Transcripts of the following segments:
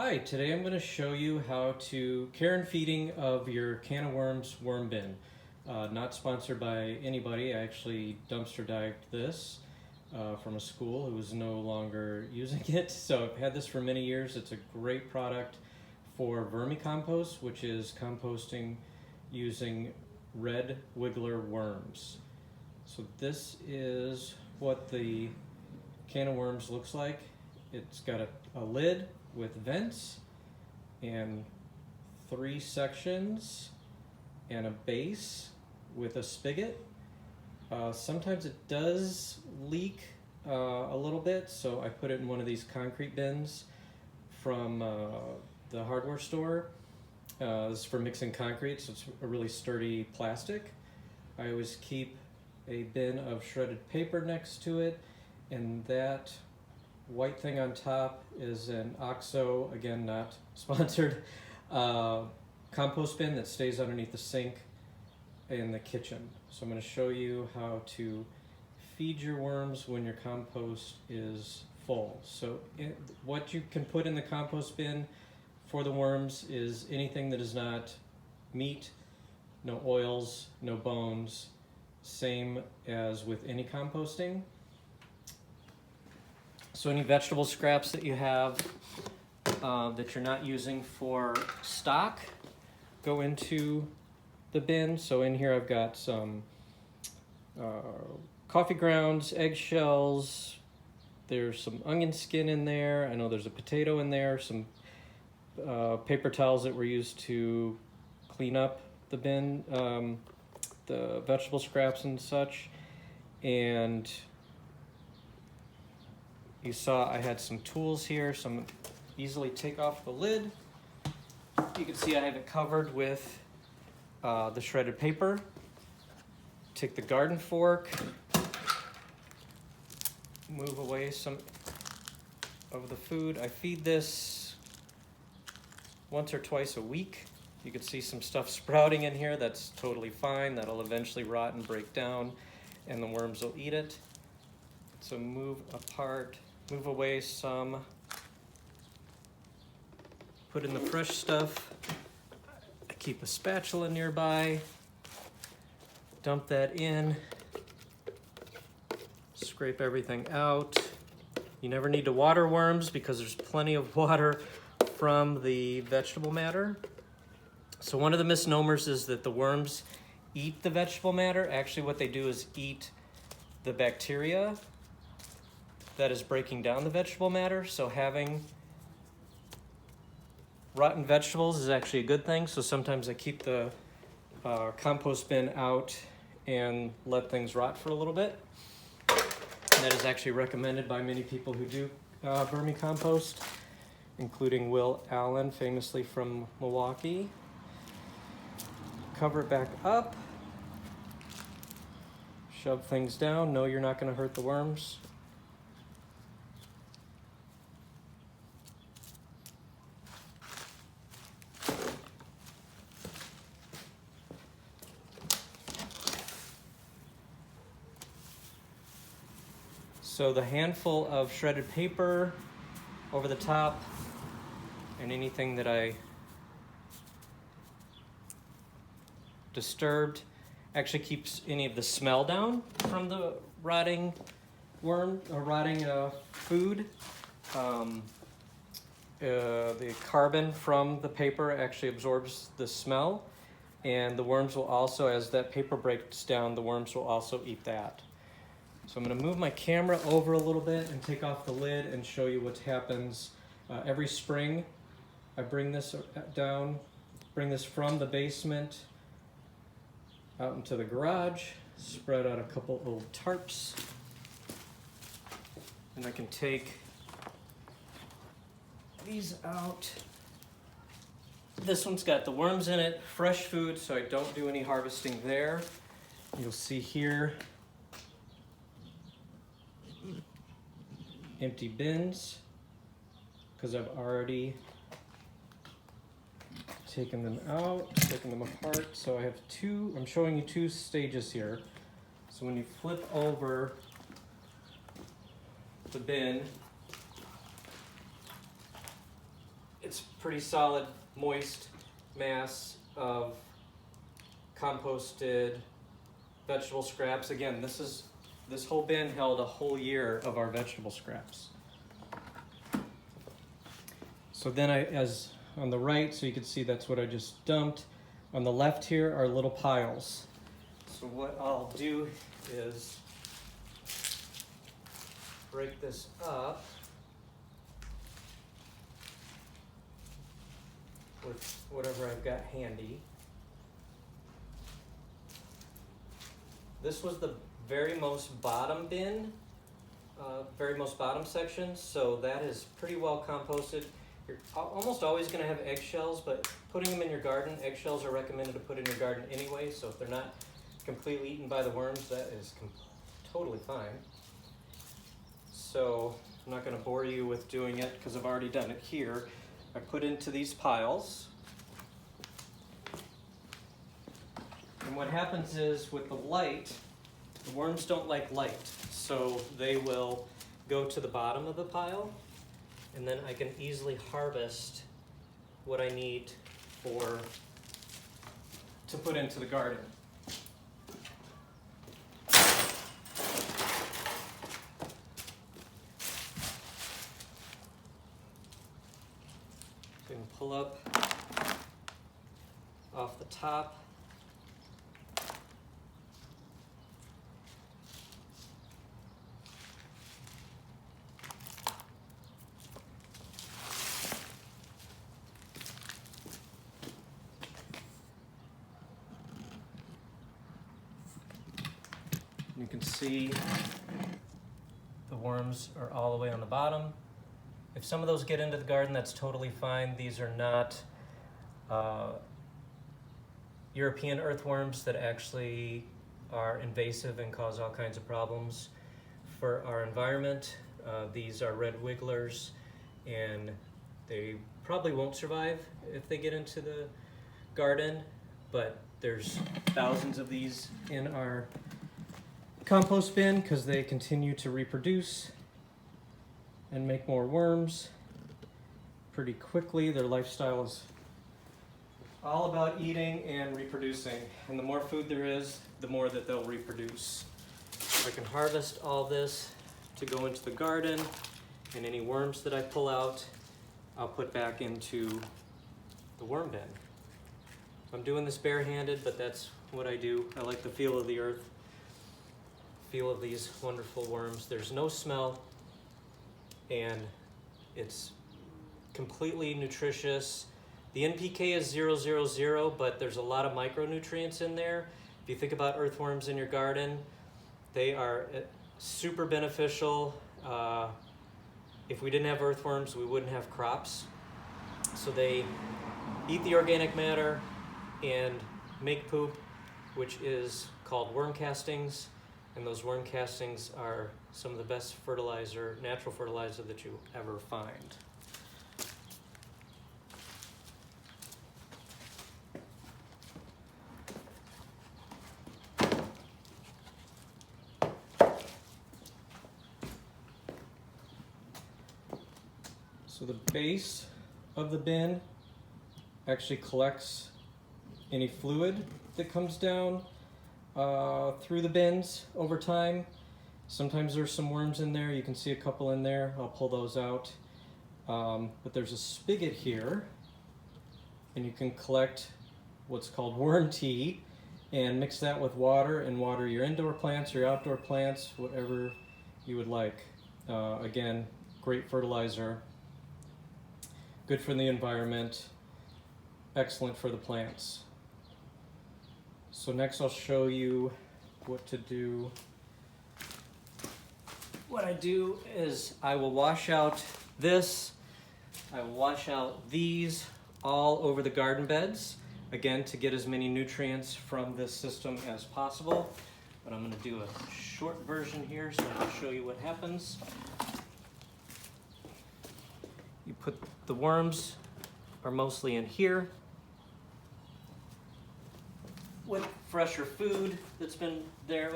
Hi, today I'm going to show you how to care and feeding of your can of worms worm bin. Not sponsored by anybody. I actually dumpster dived this from a school who was no longer using it. So I've had this for many years. It's a great product for vermicompost, which is composting using red wiggler worms. So this is what the can of worms looks like. It's got a lid with vents and 3 sections and a base with a spigot. Sometimes it does leak a little bit, so I put it in one of these concrete bins from the hardware store. This is for mixing concrete, so it's a really sturdy plastic. I always keep a bin of shredded paper next to it, and that white thing on top is an OXO, again not sponsored, compost bin that stays underneath the sink in the kitchen. So I'm going to show you how to feed your worms when your compost is full. So what you can put in the compost bin for the worms is anything that is not meat, no oils, no bones, same as with any composting. So any vegetable scraps that you have that you're not using for stock go into the bin. So in here I've got some coffee grounds, eggshells, there's some onion skin in there, I know there's a potato in there, some paper towels that were used to clean up the bin, the vegetable scraps and such, and you saw I had some tools here, so I'm going to easily take off the lid. You can see I have it covered with the shredded paper. Take the garden fork, move away some of the food. I feed this once or twice a week. You can see some stuff sprouting in here. That's totally fine. That'll eventually rot and break down, and the worms will eat it. So move away some, put in the fresh stuff. I keep a spatula nearby, dump that in, scrape everything out. You never need to water worms because there's plenty of water from the vegetable matter. So one of the misnomers is that the worms eat the vegetable matter. Actually what they do is eat the bacteria that is breaking down the vegetable matter. So having rotten vegetables is actually a good thing. So sometimes I keep the compost bin out and let things rot for a little bit. And that is actually recommended by many people who do vermicompost, including Will Allen, famously from Milwaukee. Cover it back up. Shove things down. No, you're not going to hurt the worms. So the handful of shredded paper over the top and anything that I disturbed actually keeps any of the smell down from the rotting worm or rotting food. The carbon from the paper actually absorbs the smell, and the worms will also, as that paper breaks down, the worms will also eat that. So I'm going to move my camera over a little bit and take off the lid and show you what happens. Every spring I bring this down, bring this from the basement out into the garage, spread out a couple old tarps, and I can take these out. This one's got the worms in it, fresh food, so I don't do any harvesting there. You'll see here empty bins because I've already taken them out, taken them apart. So I have I'm showing you 2 stages here. So when you flip over the bin, it's pretty solid, moist mass of composted vegetable scraps. Again, this whole bin held a whole year of our vegetable scraps. So then as on the right, so you can see that's what I just dumped. On the left here are little piles. So what I'll do is break this up with whatever I've got handy. This was the very most bottom bin, very most bottom section, so that is pretty well composted. You're almost always going to have eggshells, but putting them in your garden, eggshells are recommended to put in your garden anyway, so if they're not completely eaten by the worms, that is totally fine. So I'm not going to bore you with doing it because I've already done it here. I put into these piles. And what happens is with the light, the worms don't like light, so they will go to the bottom of the pile, and then I can easily harvest what I need to put into the garden. So you can pull up off the top. You can see the worms are all the way on the bottom. If some of those get into the garden, that's totally fine. These are not European earthworms that actually are invasive and cause all kinds of problems for our environment. These are red wigglers, and they probably won't survive if they get into the garden, but there's thousands of these in our compost bin because they continue to reproduce and make more worms pretty quickly. Their lifestyle is all about eating and reproducing, and the more food there is, the more that they'll reproduce. I can harvest all this to go into the garden, and any worms that I pull out, I'll put back into the worm bin. I'm doing this barehanded, but that's what I do. I like the feel of the earth, feel of these wonderful worms. There's no smell, and it's completely nutritious. The NPK is 000, but there's a lot of micronutrients in there. If you think about earthworms in your garden, they are super beneficial. If we didn't have earthworms, we wouldn't have crops. So they eat the organic matter and make poop, which is called worm castings. And those worm castings are some of the best fertilizer, natural fertilizer that you ever find. So the base of the bin actually collects any fluid that comes down through the bins over time. Sometimes there's some worms in there. You can see a couple in there. I'll pull those out. But there's a spigot here, and you can collect what's called worm tea and mix that with water and water your indoor plants, your outdoor plants, whatever you would like. Again, great fertilizer, good for the environment, excellent for the plants. So next I'll show you what to do. What I do is I will wash out this, I will wash out these all over the garden beds, again to get as many nutrients from this system as possible. But I'm going to do a short version here so I can show you what happens. You put the worms are mostly in here with fresher food that's been there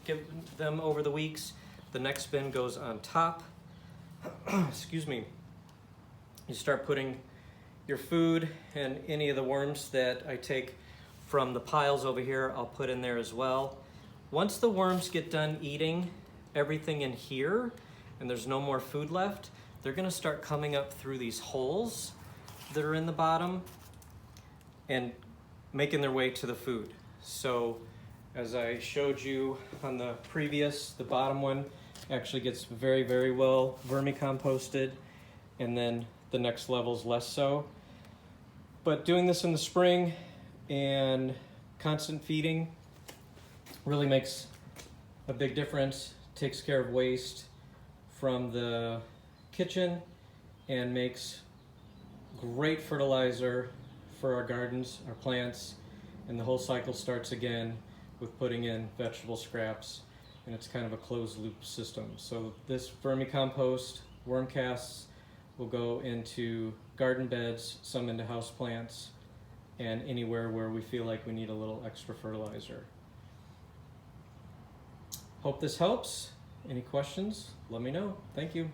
given them over the weeks. The next bin goes on top. Excuse me. You start putting your food, and any of the worms that I take from the piles over here, I'll put in there as well. Once the worms get done eating everything in here and there's no more food left, they're gonna start coming up through these holes that are in the bottom and making their way to the food. So as I showed you on the bottom one actually gets very, very well vermicomposted, and then the next level's less so. But doing this in the spring and constant feeding really makes a big difference, takes care of waste from the kitchen, and makes great fertilizer for our gardens, our plants, and the whole cycle starts again with putting in vegetable scraps, and it's kind of a closed loop system. So this vermicompost, worm casts, will go into garden beds, some into house plants, and anywhere where we feel like we need a little extra fertilizer. Hope this helps. Any questions? Let me know. Thank you.